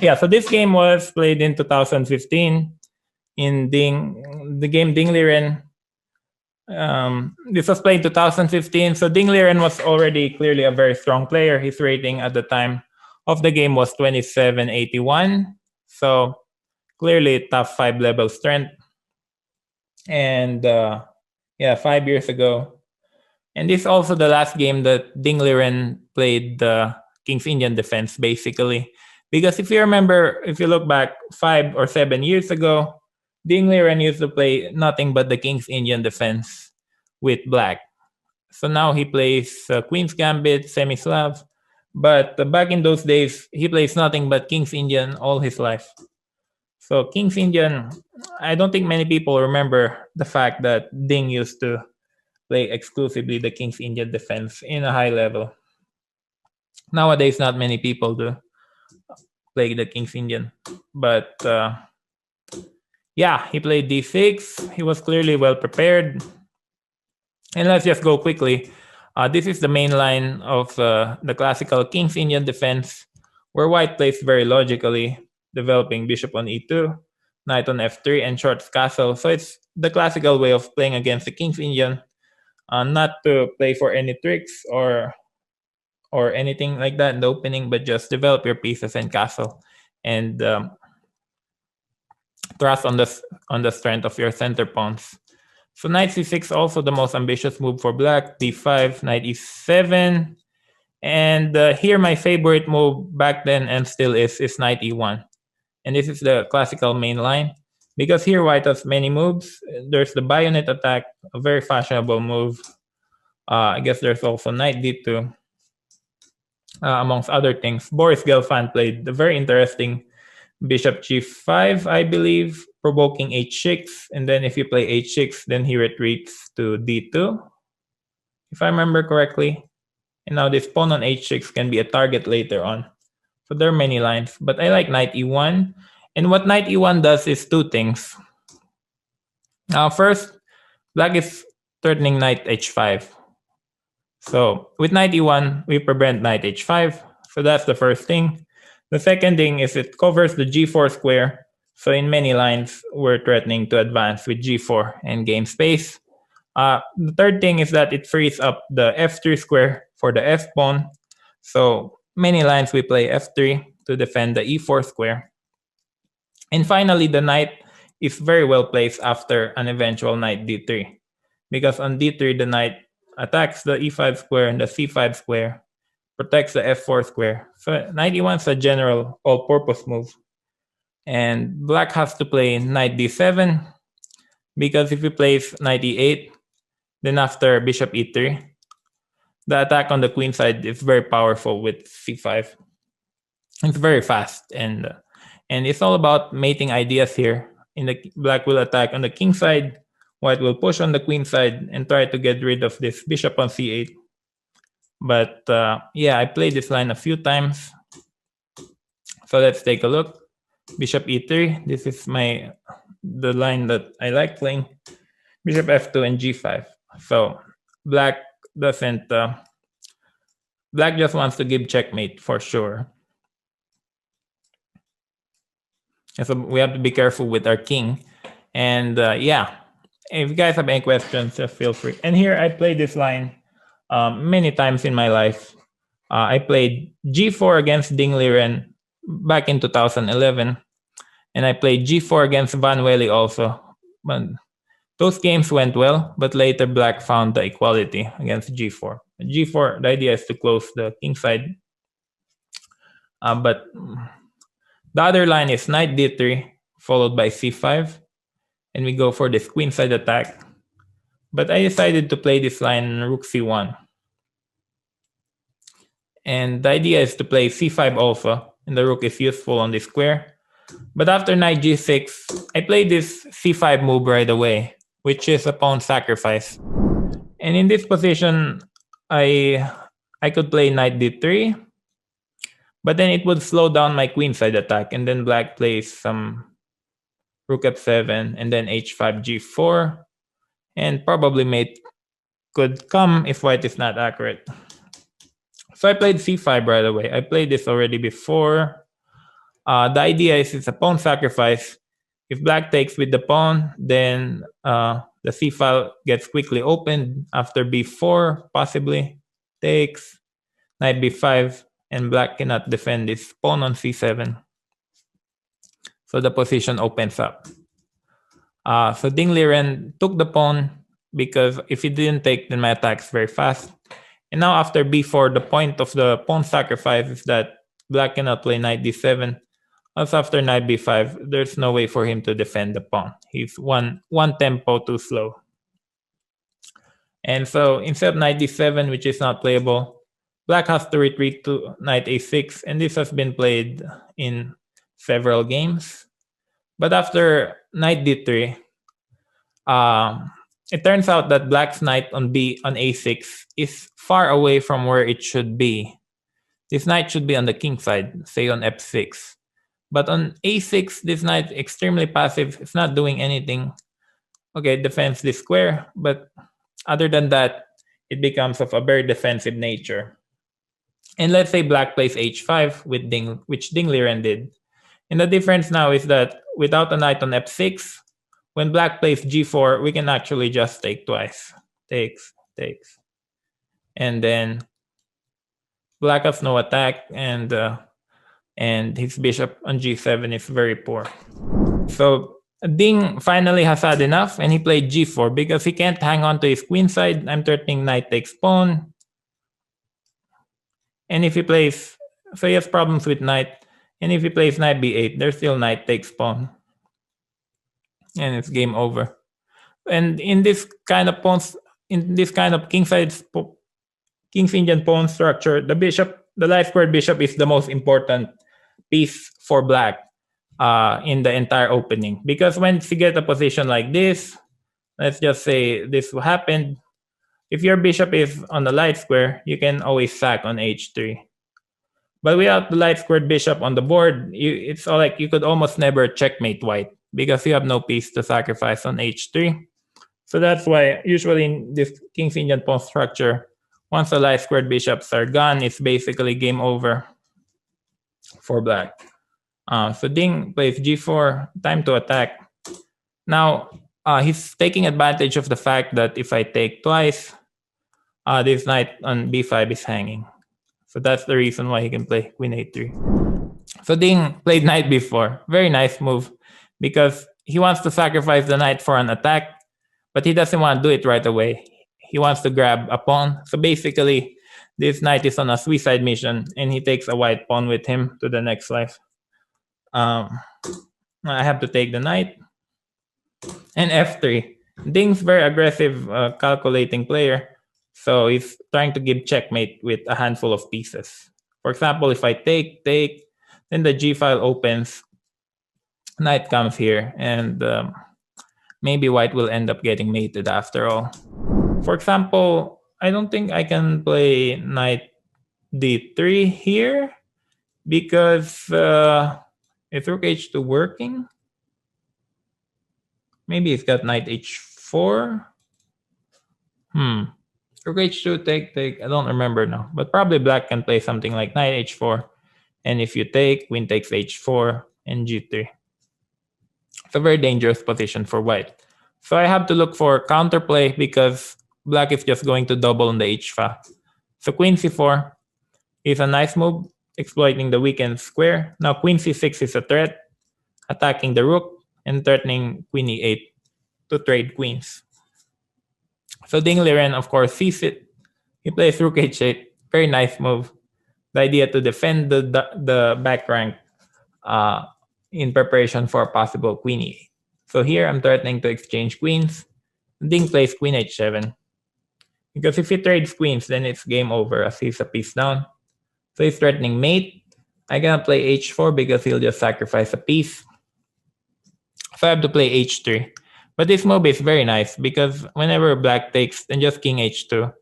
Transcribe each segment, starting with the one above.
Yeah, so this game was played in 2015 in the game Ding Liren. This was played in 2015, so Ding Liren was already clearly a very strong player. His rating at the time of the game was 2781, so clearly top 5 level strength. And yeah, 5 years ago. And this is also the last game that Ding Liren played the King's Indian defense, basically. Because if you remember, if you look back 5 or 7 years ago, Ding Liren used to play nothing but the King's Indian defense with black. So now he plays Queen's Gambit, Semi-Slav. But back in those days, he plays nothing but King's Indian all his life. So King's Indian, I don't think many people remember the fact that Ding used to play exclusively the King's Indian defense in a high level. Nowadays, not many people do play the King's Indian. But yeah, he played d6. He was clearly well prepared. And let's just go quickly. This is the main line of the classical King's Indian defense, where white plays very logically, developing bishop on e2, knight on f3, and shorts castle. So it's the classical way of playing against the King's Indian, not to play for any tricks or anything like that in the opening, but just develop your pieces and castle, and trust on the strength of your center pawns. So knight c6 also the most ambitious move for black. d5, knight e7, and here my favorite move back then and still is knight e1. And this is the classical main line, because here white has many moves. There's the bayonet attack, a very fashionable move. I guess there's also knight d2, amongst other things. Boris Gelfand played the very interesting bishop g5, I believe, provoking h6, and then if you play h6, then he retreats to d2, if I remember correctly. And now this pawn on h6 can be a target later on. So there are many lines, but I like knight e1. And what knight e1 does is two things. First, black is threatening knight h5. So with knight e1, we prevent knight h5. So that's the first thing. The second thing is it covers the g4 square. So in many lines, we're threatening to advance with g4 and gain space. The third thing is that it frees up the f3 square for the f pawn. So many lines we play f3 to defend the e4 square. And finally, the knight is very well placed after an eventual knight d3. Because on d3, the knight attacks the e5 square and the c5 square, protects the f4 square. So knight e1 is a general all-purpose move. And black has to play knight d7, because if he plays knight e8, then after bishop e3, the attack on the queen side is very powerful with c5. It's very fast, and it's all about mating ideas here. Black will attack on the king side, white will push on the queen side and try to get rid of this bishop on c8. But yeah, I played this line a few times. So let's take a look. Bishop e3. This is the line that I like playing. Bishop f2 and g5. So black doesn't. Black just wants to give checkmate for sure. And so we have to be careful with our king. And yeah, if you guys have any questions, just feel free. And here I played this line many times in my life. I played g4 against Ding Liren back in 2011. And I played g4 against Van Wely also. But those games went well, but later black found the equality against g4. g4, the idea is to close the king side. But the other line is knight d3, followed by c5. And we go for this queen side attack. But I decided to play this line rook c1. And the idea is to play c5 also, and the rook is useful on this square. But after knight g6, I played this c5 move right away, which is a pawn sacrifice. And in this position, I could play knight d3, but then it would slow down my queenside attack, and then black plays some rook f7, and then h5 g4, and probably mate could come if white is not accurate. So I played c5 right away. I played this already before. The idea is it's a pawn sacrifice. If black takes with the pawn, then the c file gets quickly opened after b4, possibly takes, knight b5, and black cannot defend this pawn on c7. So the position opens up. So Ding Liren took the pawn because if he didn't take, then my attack is very fast. And now after b4, the point of the pawn sacrifice is that black cannot play knight d7. Also after knight b5, there's no way for him to defend the pawn. He's one tempo too slow. And so instead of knight d7, which is not playable, black has to retreat to knight a6, and this has been played in several games. But after knight d3, it turns out that black's knight on a6 is far away from where it should be. This knight should be on the king side, say on f6. But on a6, this knight is extremely passive. It's not doing anything. Okay, it defends this square, but other than that, it becomes of a very defensive nature. And let's say black plays h5, which Ding Liren did. And the difference now is that without a knight on f6, when black plays g4, we can actually just take twice. Takes. And then black has no attack, and his bishop on g7 is very poor. So Ding finally has had enough, and he played g4 because he can't hang on to his queen side. I'm threatening knight takes pawn. And if he plays, so he has problems with knight. And if he plays knight b8, there's still knight takes pawn. And it's game over. And in this kind of pawns, in this kind of King's Indian pawn structure, the light squared bishop is the most important piece for black in the entire opening. Because once you get a position like this, let's just say this happened. If your bishop is on the light square, you can always sack on h3. But without the light squared bishop on the board, it's all like you could almost never checkmate white because you have no piece to sacrifice on h3. So that's why usually in this King's Indian pawn structure, once the light squared bishops are gone, it's basically game over for black. So Ding plays g4, time to attack. Now, he's taking advantage of the fact that if I take twice, this knight on b5 is hanging. So that's the reason why he can play queen a3. So Ding played knight b4. Very nice move because he wants to sacrifice the knight for an attack, but he doesn't want to do it right away. He wants to grab a pawn. So basically, this knight is on a suicide mission, and he takes a white pawn with him to the next life. I have to take the knight. And f3. Ding's very aggressive, calculating player. So he's trying to give checkmate with a handful of pieces. For example, if I take, then the g file opens. Knight comes here, and maybe white will end up getting mated after all. For example, I don't think I can play knight d3 here because is rook h2 working? Maybe he's got knight h4. Rook h2, take. I don't remember now. But probably black can play something like knight h4. And if you take, queen takes h4 and g3. It's a very dangerous position for white. So I have to look for counterplay because black is just going to double on the h file. So queen c4 is a nice move, exploiting the weakened square. Now queen c6 is a threat, attacking the rook and threatening queen e8 to trade queens. So Ding Liren, of course, sees it. He plays rook h8. Very nice move. The idea to defend the back rank in preparation for a possible queen e8. So here I'm threatening to exchange queens. Ding plays queen h7. Because if he trades queens, then it's game over as he's a piece down. So he's threatening mate. I cannot play h4 because he'll just sacrifice a piece. So I have to play h3. But this move is very nice because whenever black takes, then just king h2.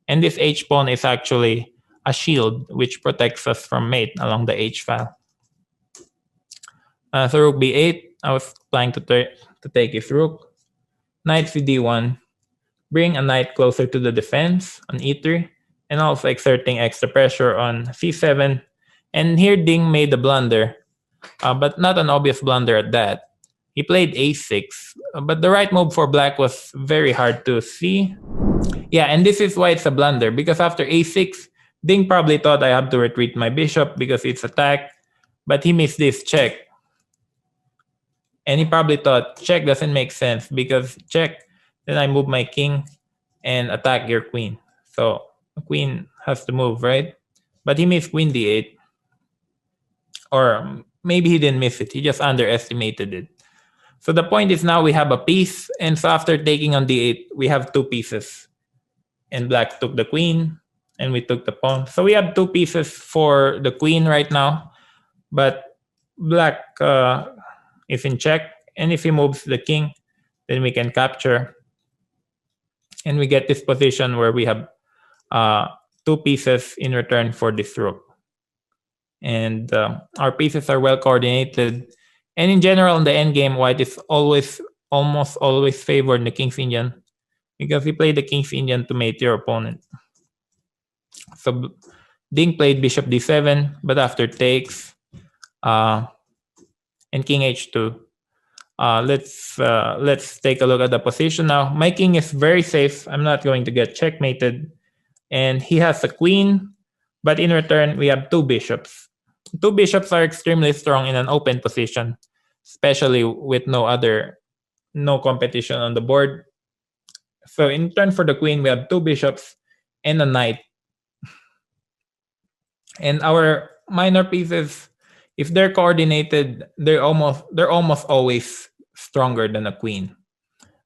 And this h pawn is actually a shield which protects us from mate along the h file. So rook b8, I was planning to take his rook. Knight cd1, bring a knight closer to the defense on e3, and also exerting extra pressure on c7. And here Ding made the blunder. but not an obvious blunder at that. He played a6, but the right move for black was very hard to see. Yeah, and this is why it's a blunder, because after a6, Ding probably thought I have to retreat my bishop because it's attacked, but he missed this check. And he probably thought check doesn't make sense because check, then I move my king and attack your queen. So the queen has to move, right? But he missed queen d8. Or maybe he didn't miss it, he just underestimated it. So the point is now we have a piece, and so after taking on d8, we have two pieces. And black took the queen, and we took the pawn. So we have two pieces for the queen right now, but black is in check, and if he moves the king, then we can capture. And we get this position where we have two pieces in return for this rook. And our pieces are well coordinated. And in general, in the endgame, white is almost always favored in the King's Indian because you play the King's Indian to mate your opponent. So Ding played bishop d7, but after takes and king h2. Let's take a look at the position now. My king is very safe. I'm not going to get checkmated. And he has a queen, but in return, we have two bishops. Two bishops are extremely strong in an open position, especially with no competition on the board. So in turn for the queen, we have two bishops and a knight. And our minor pieces, if they're coordinated, they're almost always stronger than a queen.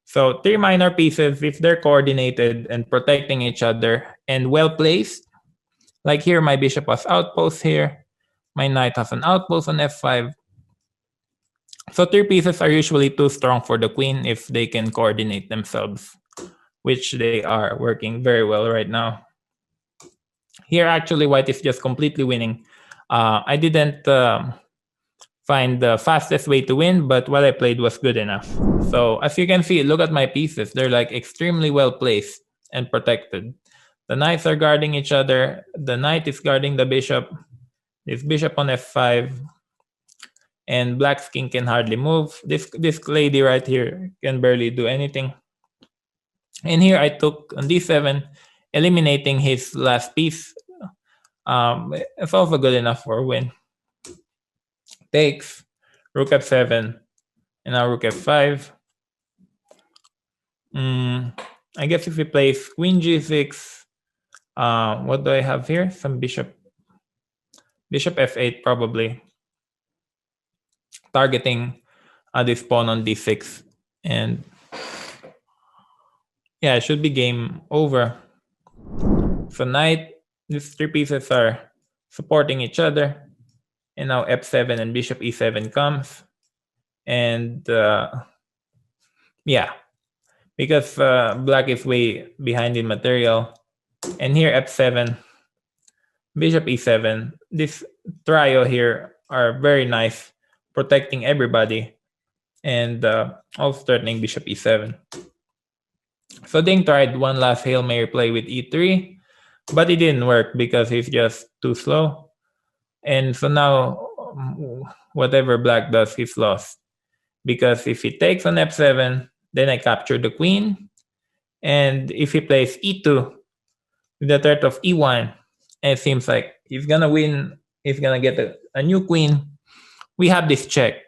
So three minor pieces, if they're coordinated and protecting each other and well placed, like here, my bishop has outpost here, my knight has an outpost on f5. So three pieces are usually too strong for the queen if they can coordinate themselves, which they are working very well right now. Here, actually, white is just completely winning. I didn't find the fastest way to win, but what I played was good enough. So as you can see, look at my pieces. They're like extremely well placed and protected. The knights are guarding each other. The knight is guarding the bishop. This bishop on f5. And black's king can hardly move. This lady right here can barely do anything. And here I took on d7, eliminating his last piece. It's also good enough for a win. Takes, rook f7, and now rook f5. I guess if he plays queen g6, what do I have here? Some bishop f8 probably. Targeting this pawn on d6. And yeah, it should be game over. So knight, these three pieces are supporting each other. And now f7 and bishop e7 comes. And yeah, because black is way behind in material. And here f7, bishop e7. This trio here are very nice, protecting everybody. And also threatening bishop e7. So Ding tried one last Hail Mary play with e3, but it didn't work because he's just too slow. And so now, whatever black does, he's lost. Because if he takes on f7, then I capture the queen. And if he plays e2 with the threat of e1, and it seems like he's going to win, he's going to get a new queen, we have this check.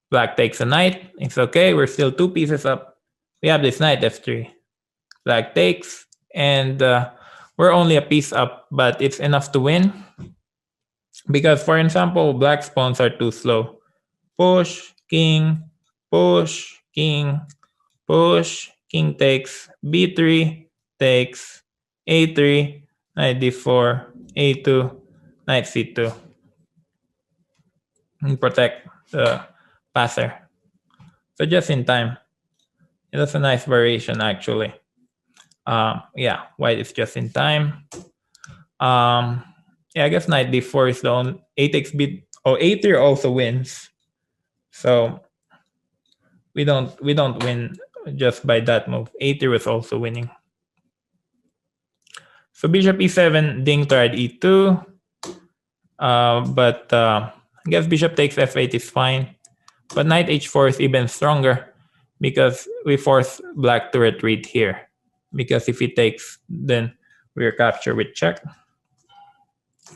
Black takes a knight. It's okay. We're still two pieces up. We have this knight f3. Black takes, and we're only a piece up, but it's enough to win. Because, for example, black's pawns are too slow. Push, king, push, king, push, king takes, b3, takes, a3, knight d4, a2, knight c2. And protect the passer. So just in time. It was a nice variation, actually. Yeah, white is just in time. Yeah, I guess knight d4 is the only. A takes b. Oh, a3 also wins. So we don't win just by that move. A3 was also winning. So bishop e7, Ding tried e2. But I guess bishop takes f8 is fine. But knight h4 is even stronger because we force black to retreat here. Because if he takes, then we're captured with check.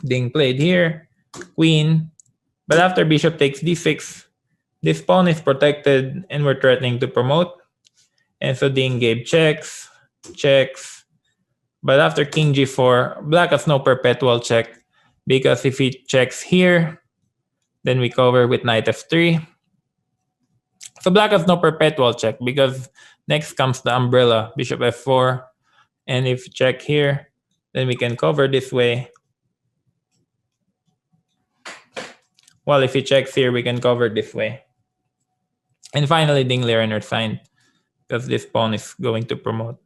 Ding played here, queen. But after bishop takes d6, this pawn is protected and we're threatening to promote. And so Ding gave checks, checks. But after king g4, black has no perpetual check because if he checks here, then we cover with knight f3. So black has no perpetual check because next comes the umbrella, bishop f4. And if check here, then we can cover this way. Well, if he checks here, we can cover this way. And finally, Ding Liren are signed because this pawn is going to promote.